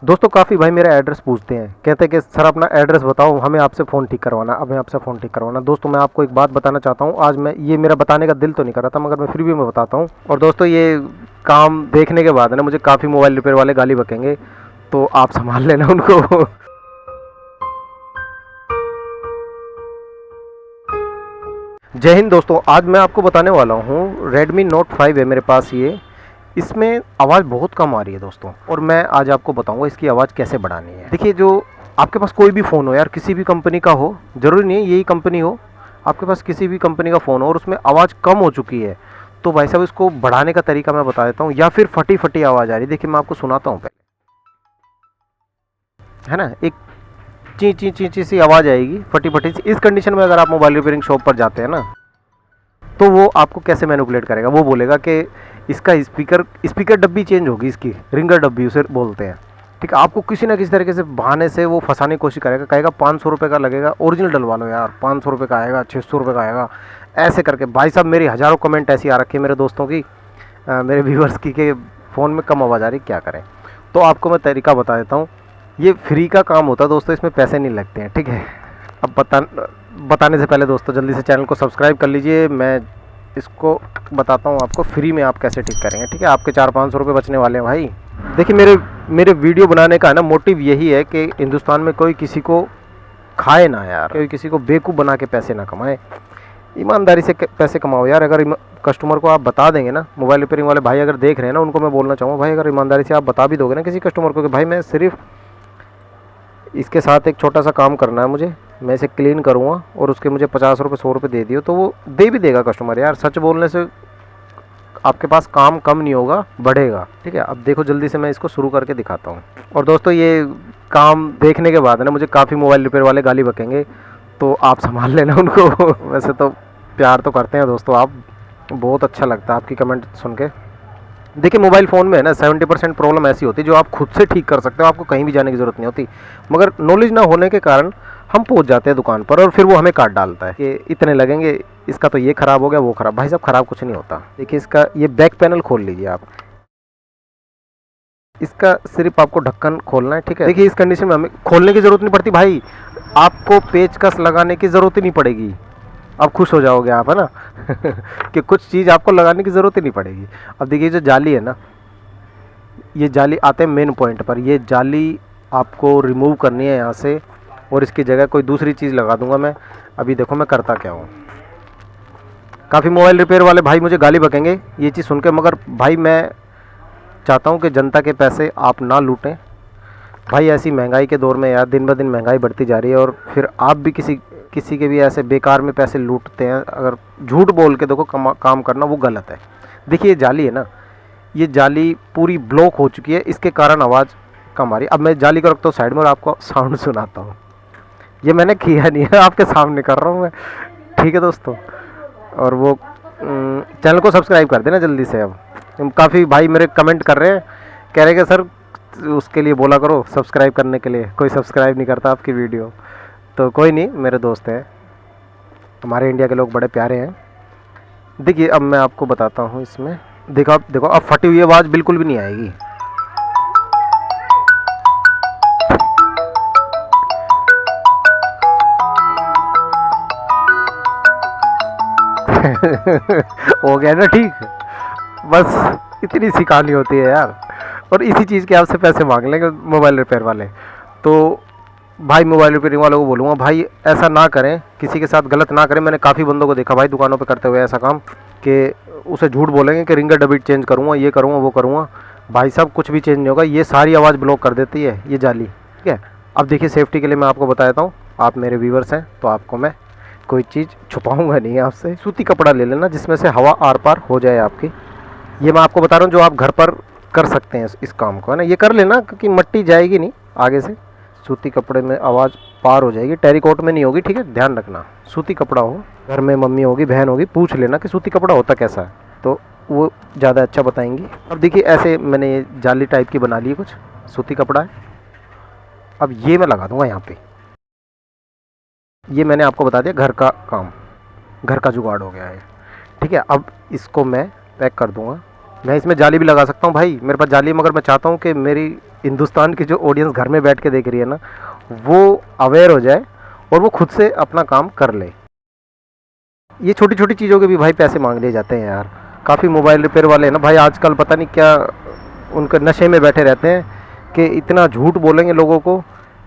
दोस्तों काफ़ी भाई मेरा एड्रेस पूछते हैं, कहते हैं कि सर अपना एड्रेस बताओ, हमें आपसे फ़ोन ठीक करवाना, हमें आपसे फ़ोन ठीक करवाना। दोस्तों मैं आपको एक बात बताना चाहता हूँ, आज मैं ये मेरा बताने का दिल तो नहीं कर रहा था, मगर मैं फिर भी मैं बताता हूँ। और दोस्तों ये काम देखने के बाद ना मुझे काफ़ी मोबाइल रिपेयर वाले गाली बकेंगे, तो आप संभाल लेना उनको। जय हिंद दोस्तों, आज मैं आपको बताने वाला हूँ Redmi Note 5 है मेरे पास ये। इसमें आवाज़ बहुत कम आ रही है दोस्तों, और मैं आज आपको बताऊंगा इसकी आवाज़ कैसे बढ़ानी है। देखिए, जो आपके पास कोई भी फ़ोन हो यार, किसी भी कंपनी का हो, ज़रूरी नहीं है यही कंपनी हो, आपके पास किसी भी कंपनी का फ़ोन हो और उसमें आवाज़ कम हो चुकी है, तो भाई साहब इसको बढ़ाने का तरीका मैं बता देता हूँ। या फिर फटी फटी आवाज़ आ रही है, देखिए मैं आपको सुनाता हूँ पहले, है ना। एक ची ची ची ची सी आवाज़ आएगी, फटी फटी सी। इस कंडीशन में अगर आप मोबाइल रिपेयरिंग शॉप पर जाते हैं ना, तो वो आपको कैसे मैनिपुलेट करेगा, वो बोलेगा कि इसका स्पीकर स्पीकर डब्बी चेंज होगी, इसकी रिंगर डब्बी उसे बोलते हैं। ठीक है, आपको किसी ना किसी तरीके से बहाने से वो फंसाने की कोशिश करेगा, कहेगा 500 रुपये का लगेगा, ओरिजिनल डलवा लो यार, 500 रुपये का आएगा, 600 रुपये का आएगा, ऐसे करके। भाई साहब मेरी हज़ारों कमेंट ऐसी आ रखी है मेरे दोस्तों की, मेरे व्यूवर्स की, कि फ़ोन में कम आवाज़ आ रही, क्या करें। तो आपको मैं तरीका बता देता हूँ, ये फ्री का काम होता है दोस्तों, इसमें पैसे नहीं लगते हैं, ठीक है। अब बताने से पहले दोस्तों जल्दी से चैनल को सब्सक्राइब कर लीजिए। मैं इसको बताता हूँ आपको फ्री में आप कैसे ठीक करेंगे, ठीक है। आपके 400-500 रुपये बचने वाले हैं भाई। देखिए, मेरे वीडियो बनाने का है ना मोटिव यही है कि हिंदुस्तान में कोई किसी को खाए ना यार, कोई किसी को बेवकूफ़ बना के पैसे ना कमाए, ईमानदारी से पैसे कमाओ यार। अगर कस्टमर को आप बता देंगे ना, मोबाइल रिपेयरिंग वाले भाई अगर देख रहे हैं ना, उनको मैं बोलना चाहूँगा भाई, अगर ईमानदारी से आप बता भी दोगे ना किसी कस्टमर को कि भाई मैं सिर्फ इसके साथ एक छोटा सा काम करना है मुझे, मैं इसे क्लीन करूँगा और उसके मुझे 50 रुपये 100 रुपये दे दियो, तो वो दे भी देगा कस्टमर यार। सच बोलने से आपके पास काम कम नहीं होगा, बढ़ेगा, ठीक है। अब देखो जल्दी से मैं इसको शुरू करके दिखाता हूँ। और दोस्तों ये काम देखने के बाद ना मुझे काफ़ी मोबाइल रिपेयर वाले गाली बकेंगे, तो आप संभाल लेना उनको। वैसे तो प्यार तो करते हैं दोस्तों आप, बहुत अच्छा लगता है आपकी कमेंट सुन के। देखिए, मोबाइल फ़ोन में है ना 70% प्रॉब्लम ऐसी होती है जो आप खुद से ठीक कर सकते हो, आपको कहीं भी जाने की ज़रूरत नहीं होती, मगर नॉलेज ना होने के कारण हम पहुंच जाते हैं दुकान पर और फिर वो हमें काट डालता है कि इतने लगेंगे, इसका तो ये ख़राब हो गया, वो ख़राब। भाई साहब ख़राब कुछ नहीं होता। देखिए, इसका ये बैक पैनल खोल लीजिए आप, इसका सिर्फ आपको ढक्कन खोलना है, ठीक है। देखिए, इस कंडीशन में हमें खोलने की ज़रूरत नहीं पड़ती भाई, आपको पेचकस लगाने की ज़रूरत ही नहीं पड़ेगी। अब खुश हो जाओगे आप, है ना। कि कुछ चीज़ आपको लगाने की ज़रूरत ही नहीं पड़ेगी। अब देखिए, जो जाली है ना, ये जाली आते हैं मेन पॉइंट पर, ये जाली आपको रिमूव करनी है यहाँ से, और इसकी जगह कोई दूसरी चीज़ लगा दूंगा मैं। अभी देखो मैं करता क्या हूँ। काफ़ी मोबाइल रिपेयर वाले भाई मुझे गाली बकेंगे ये चीज़ सुन के, मगर भाई मैं चाहता हूँ कि जनता के पैसे आप ना लूटें भाई। ऐसी महंगाई के दौर में यार, दिन ब दिन महंगाई बढ़ती जा रही है, और फिर आप भी किसी के भी ऐसे बेकार में पैसे लूटते हैं। अगर झूठ बोल के देखो काम करना, वो गलत है। देखिए, ये जाली है ना, ये जाली पूरी ब्लॉक हो चुकी है, इसके कारण आवाज़ कम आ रही है। अब मैं जाली को रखता हूँ साइड में और आपको साउंड सुनाता हूँ। ये मैंने किया नहीं है, आपके सामने कर रहा हूँ मैं, ठीक है दोस्तों। और वो चैनल को सब्सक्राइब कर देना जल्दी से। अब काफ़ी भाई मेरे कमेंट कर रहे हैं, कह रहे हैं कि सर उसके लिए बोला करो सब्सक्राइब करने के लिए, कोई सब्सक्राइब नहीं करता आपकी वीडियो। तो कोई नहीं, मेरे दोस्त हैं, हमारे इंडिया के लोग बड़े प्यारे हैं। देखिए, अब मैं आपको बताता हूँ इसमें, देखो अब फटी हुई आवाज़ बिल्कुल भी नहीं आएगी। हो गया ना ठीक, बस इतनी सी कहानी होती है यार। और इसी चीज़ के आपसे पैसे मांग लेंगे मोबाइल रिपेयर वाले। तो भाई मोबाइल रिपेयरिंग वालों को बोलूँगा भाई ऐसा ना करें, किसी के साथ गलत ना करें। मैंने काफ़ी बंदों को देखा भाई दुकानों पे करते हुए ऐसा काम, कि उसे झूठ बोलेंगे कि रिंगर डबिट चेंज करूँगा, ये करूँगा, वो करूँगा। भाई साहब कुछ भी चेंज नहीं होगा, ये सारी आवाज़ ब्लॉक कर देती है ये जाली, ठीक है। अब देखिए, सेफ्टी के लिए मैं आपको बता देता हूँ, आप मेरे व्यूवर्स हैं तो आपको मैं कोई चीज़ छुपाऊंगा नहीं आपसे। सूती कपड़ा ले लेना जिसमें से हवा आर पार हो जाए आपकी। ये मैं आपको बता रहा हूँ जो आप घर पर कर सकते हैं इस काम को, है ना। ये कर लेना क्योंकि मट्टी जाएगी नहीं आगे से, सूती कपड़े में आवाज़ पार हो जाएगी, टेरिकॉट में नहीं होगी, ठीक है। ध्यान रखना सूती कपड़ा हो, घर में मम्मी होगी, बहन होगी, पूछ लेना कि सूती कपड़ा होता कैसा है, तो वो ज़्यादा अच्छा बताएंगी। अब देखिए, ऐसे मैंने ये जाली टाइप की बना ली है, कुछ सूती कपड़ा है। अब ये मैं लगा दूंगा यहाँ पे, ये मैंने आपको बता दिया घर का काम, घर का जुगाड़ हो गया है, ठीक है। अब इसको मैं पैक कर दूंगा, मैं इसमें जाली भी लगा सकता हूँ भाई, मेरे पास जाली है, मगर मैं चाहता हूँ कि मेरी हिंदुस्तान की जो ऑडियंस घर में बैठ के देख रही है ना, वो अवेयर हो जाए और वो खुद से अपना काम कर ले। ये छोटी छोटी चीज़ों के भी भाई पैसे मांग लिए जाते हैं यार। काफ़ी मोबाइल रिपेयर वाले हैं ना भाई आजकल, पता नहीं क्या उनके नशे में बैठे रहते हैं कि इतना झूठ बोलेंगे लोगों को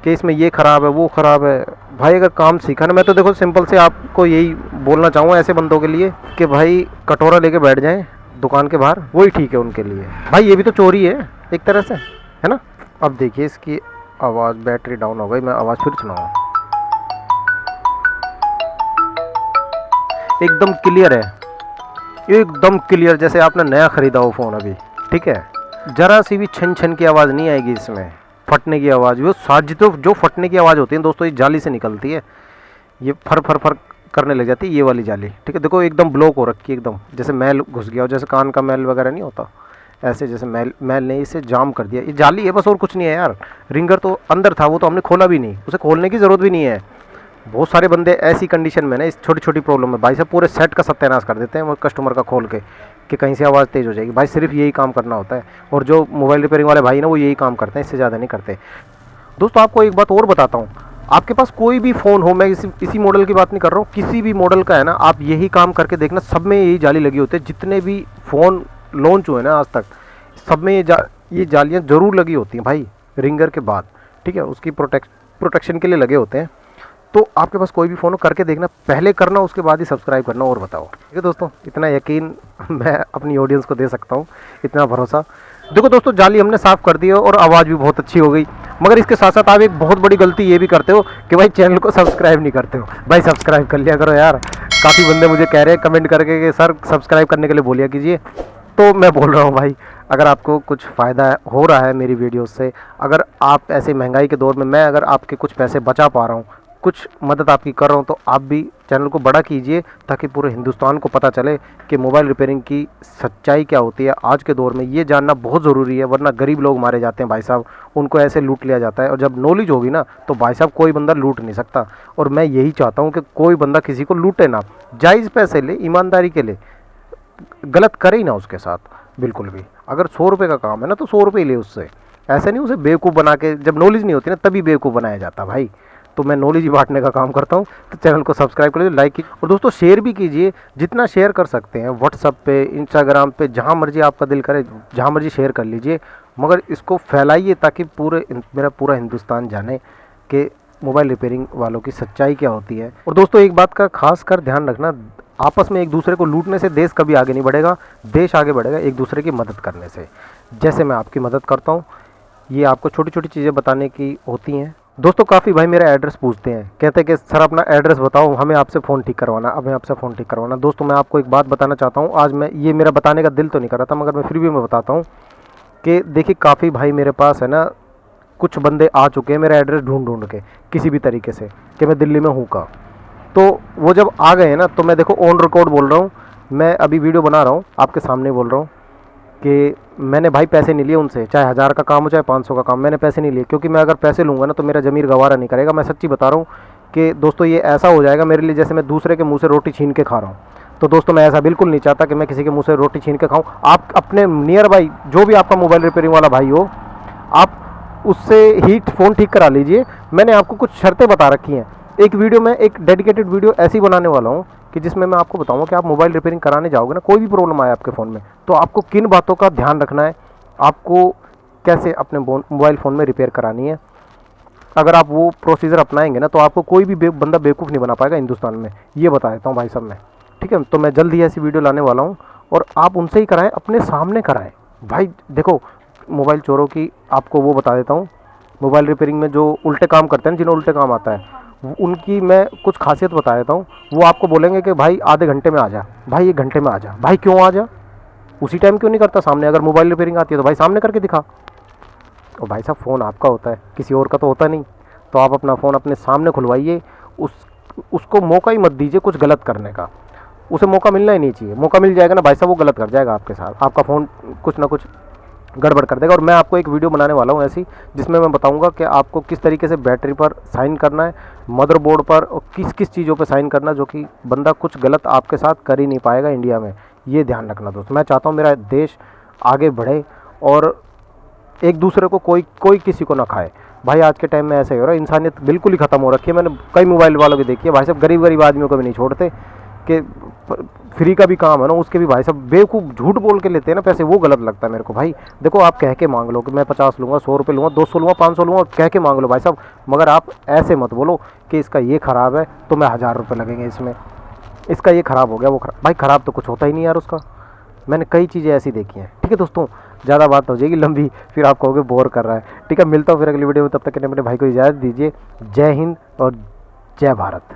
कि इसमें ये ख़राब है वो ख़राब है। भाई अगर काम सीखा ना, मैं तो देखो सिंपल से आपको यही बोलना चाहूँगा ऐसे बंदों के लिए कि भाई कटोरा लेके बैठ जाएं दुकान के बाहर, वही ठीक है उनके लिए। भाई ये भी तो चोरी है एक तरह से, है ना। अब देखिए इसकी आवाज़, बैटरी डाउन हो गई, मैं आवाज़ फिर सुनाऊँ। एकदम क्लियर है, एकदम क्लियर, जैसे आपने नया ख़रीदा हो फ़ोन अभी, ठीक है। ज़रा सी भी छन छन की आवाज़ नहीं आएगी इसमें, फटने की आवाज़, वो साज तो जो फटने की आवाज़ होती है दोस्तों, ये जाली से निकलती है, ये फर फर फर करने लग जाती है ये वाली जाली, ठीक है। देखो एकदम ब्लॉक हो रखी है, एकदम जैसे मैल घुस गया हो, जैसे कान का मैल वगैरह नहीं होता, ऐसे जैसे मैल ने इसे जाम कर दिया। ये जाली है बस, और कुछ नहीं है यार। रिंगर तो अंदर था, वो तो हमने खोला भी नहीं, उसे खोलने की ज़रूरत भी नहीं है। बहुत सारे बंदे ऐसी कंडीशन में ना, इस छोटी छोटी प्रॉब्लम में भाई साहब पूरे सेट का सत्यानाश कर देते हैं वो कस्टमर का खोल के, कि कहीं से आवाज़ तेज़ हो जाएगी। भाई सिर्फ यही काम करना होता है, और जो मोबाइल रिपेयरिंग वाले भाई ना वो यही काम करते हैं, इससे ज़्यादा नहीं करते। दोस्तों आपको एक बात और बताता हूँ, आपके पास कोई भी फ़ोन हो, मैं इसी मॉडल की बात नहीं कर रहा हूँ, किसी भी मॉडल का है ना, आप यही काम करके देखना, सब में यही जाली लगी होती है। जितने भी फ़ोन लॉन्च हुए ना आज तक, सब में ये जालियाँ ज़रूर लगी होती हैं भाई, रिंगर के बाद, ठीक है। उसकी प्रोटेक्शन के लिए लगे होते हैं। तो आपके पास कोई भी फ़ोन हो, करके देखना, पहले करना उसके बाद ही सब्सक्राइब करना, और बताओ, ठीक है दोस्तों। इतना यकीन मैं अपनी ऑडियंस को दे सकता हूँ, इतना भरोसा। देखो दोस्तों जाली हमने साफ़ कर दी है और आवाज़ भी बहुत अच्छी हो गई, मगर इसके साथ साथ आप एक बहुत बड़ी गलती ये भी करते हो कि भाई चैनल को सब्सक्राइब नहीं करते हो। भाई सब्सक्राइब कर लिया करो यार। काफ़ी बंदे मुझे कह रहे हैं कमेंट करके कि सर सब्सक्राइब करने के लिए बोलिया कीजिए, तो मैं बोल रहा हूँ भाई, अगर आपको कुछ फ़ायदा हो रहा है मेरी वीडियोस से, अगर आप ऐसे महंगाई के दौर में मैं अगर आपके कुछ पैसे बचा पा रहा हूँ, कुछ मदद आपकी कर रहा हूँ, तो आप भी चैनल को बड़ा कीजिए, ताकि पूरे हिंदुस्तान को पता चले कि मोबाइल रिपेयरिंग की सच्चाई क्या होती है। आज के दौर में ये जानना बहुत ज़रूरी है, वरना गरीब लोग मारे जाते हैं भाई साहब, उनको ऐसे लूट लिया जाता है। और जब नॉलेज होगी ना, तो भाई साहब कोई बंदा लूट नहीं सकता। और मैं यही चाहता हूँ कि कोई बंदा किसी को लूटे ना, जायज़ पैसे ले, ईमानदारी के ले, गलत करे ही ना उसके साथ बिल्कुल भी। अगर 100 रुपये का काम है ना, तो 100 रुपये ही ले उससे, ऐसे नहीं उसे बेवकूफ़ बना के। जब नॉलेज नहीं होती ना, तभी बेवकूफ़ बनाया जाता भाई। तो मैं नॉलेज ही बांटने का काम करता हूँ, तो चैनल को सब्सक्राइब कर लीजिए, लाइक कीजिए, और दोस्तों शेयर भी कीजिए, जितना शेयर कर सकते हैं व्हाट्सअप पे, इंस्टाग्राम पे, जहाँ मर्जी आपका दिल करे जहाँ मर्जी शेयर कर लीजिए, मगर इसको फैलाइए ताकि मेरा पूरा हिंदुस्तान जाने कि मोबाइल रिपेयरिंग वालों की सच्चाई क्या होती है। और दोस्तों एक बात का खास कर ध्यान रखना, आपस में एक दूसरे को लूटने से देश कभी आगे नहीं बढ़ेगा। देश आगे बढ़ेगा एक दूसरे की मदद करने से। जैसे मैं आपकी मदद करता हूँ, ये आपको छोटी छोटी चीज़ें बताने की होती हैं। दोस्तों काफ़ी भाई मेरा एड्रेस पूछते हैं, कहते हैं कि सर अपना एड्रेस बताओ, हमें आपसे फ़ोन ठीक करवाना, हमें आपसे फ़ोन ठीक करवाना। दोस्तों मैं आपको एक बात बताना चाहता हूँ, आज मैं ये मेरा बताने का दिल तो नहीं कर रहा था, मगर मैं फिर भी मैं बताता हूँ कि देखिए काफ़ी भाई मेरे पास है ना, कुछ बंदे आ चुके हैं मेरा एड्रेस ढूंढ ढूंढ के किसी भी तरीके से कि मैं दिल्ली में हूँ का। तो वो जब आ गए ना, तो मैं देखो ऑन रिकॉर्ड बोल रहा हूँ, मैं अभी वीडियो बना रहा हूँ, आपके सामने बोल रहा हूँ कि मैंने भाई पैसे नहीं लिए उनसे, चाहे 1000 का काम हो चाहे 500 का काम, मैंने पैसे नहीं लिए, क्योंकि मैं अगर पैसे लूँगा ना तो मेरा ज़मीर गवारा नहीं करेगा। मैं सच्ची बता रहा हूँ कि दोस्तों ये ऐसा हो जाएगा मेरे लिए जैसे मैं दूसरे के मुंह से रोटी छीन के खा रहा हूँ। तो दोस्तों मैं ऐसा बिल्कुल नहीं चाहता कि मैं किसी के मुंह से रोटी छीन के खाऊँ। आप अपने नियर बाई जो भी आपका मोबाइल रिपेयरिंग वाला भाई हो, आप उससे ही फ़ोन ठीक करा लीजिए। मैंने आपको कुछ शर्तें बता रखी हैं, एक वीडियो में एक डेडिकेटेड वीडियो ऐसी बनाने वाला हूँ कि जिसमें मैं आपको बताऊंगा कि आप मोबाइल रिपेयरिंग कराने जाओगे ना, कोई भी प्रॉब्लम आए आपके फ़ोन में, तो आपको किन बातों का ध्यान रखना है, आपको कैसे अपने मोबाइल फ़ोन में रिपेयर करानी है। अगर आप वो प्रोसीजर अपनाएंगे ना, तो आपको कोई भी बंदा बेवकूफ़ नहीं बना पाएगा हिंदुस्तान में, ये बता देता हूँ भाई साहब मैं, ठीक है। तो मैं जल्द ही ऐसी वीडियो लाने वाला हूँ, और आप उनसे ही कराएँ, अपने सामने कराएँ भाई। देखो मोबाइल चोरों की आपको वो बता देता हूँ, मोबाइल रिपेयरिंग में जो उल्टे काम करते हैं, जिन्हें उल्टे काम आता है, उनकी मैं कुछ खासियत बता देता हूँ। वो आपको बोलेंगे कि भाई आधे घंटे में आ जा, भाई 1 घंटे में आ जा। भाई क्यों आ जा, उसी टाइम क्यों नहीं करता सामने? अगर मोबाइल रिपेयरिंग आती है तो भाई सामने करके दिखा। और भाई साहब फ़ोन आपका होता है, किसी और का तो होता नहीं। तो आप अपना फ़ोन अपने सामने खुलवाइए, उसको मौका ही मत दीजिए कुछ गलत करने का, उसे मौका मिलना ही नहीं चाहिए। मौका मिल जाएगा ना भाई साहब, वो गलत कर जाएगा आपके साथ, आपका फ़ोन कुछ ना कुछ गड़बड़ कर देगा। और मैं आपको एक वीडियो बनाने वाला हूँ ऐसी, जिसमें मैं बताऊंगा कि आपको किस तरीके से बैटरी पर साइन करना है, मदरबोर्ड पर, और किस किस चीज़ों पर साइन करना, जो कि बंदा कुछ गलत आपके साथ कर ही नहीं पाएगा इंडिया में। ये ध्यान रखना दोस्त। मैं चाहता हूँ मेरा देश आगे बढ़े और एक दूसरे को कोई कोई किसी को ना खाए। भाई आज के टाइम में ऐसा ही हो रहा है, इंसानियत बिल्कुल ही ख़त्म हो रखी है। मैंने कई मोबाइल वालों की देखी है भाई साहब, गरीब गरीब आदमियों को भी नहीं छोड़ते कि फ्री का भी काम है ना, उसके भी भाई साहब बेवकूफ़ झूठ बोल के लेते हैं ना पैसे, वो गलत लगता है मेरे को। भाई देखो, आप कह के मांग लो कि मैं 50 लूँगा, 100 रुपये लूँगा, 200 लूँगा, 500 लूँगा, कह के मांग लो भाई साहब, मगर आप ऐसे मत बोलो कि इसका ये ख़राब है तो मैं 1000 रुपये लगेंगे इसमें, इसका ये ख़राब हो गया वो खराब। भाई ख़राब तो कुछ होता ही नहीं यार उसका। मैंने कई चीज़ें ऐसी देखी हैं। ठीक है दोस्तों, ज़्यादा बात हो जाएगी लंबी, फिर आप कहोगे बोर कर रहा है। ठीक है, मिलता हूँ फिर अगली वीडियो में, तब तक के लिए मेरे भाई को इजाज़त दीजिए। जय हिंद और जय भारत।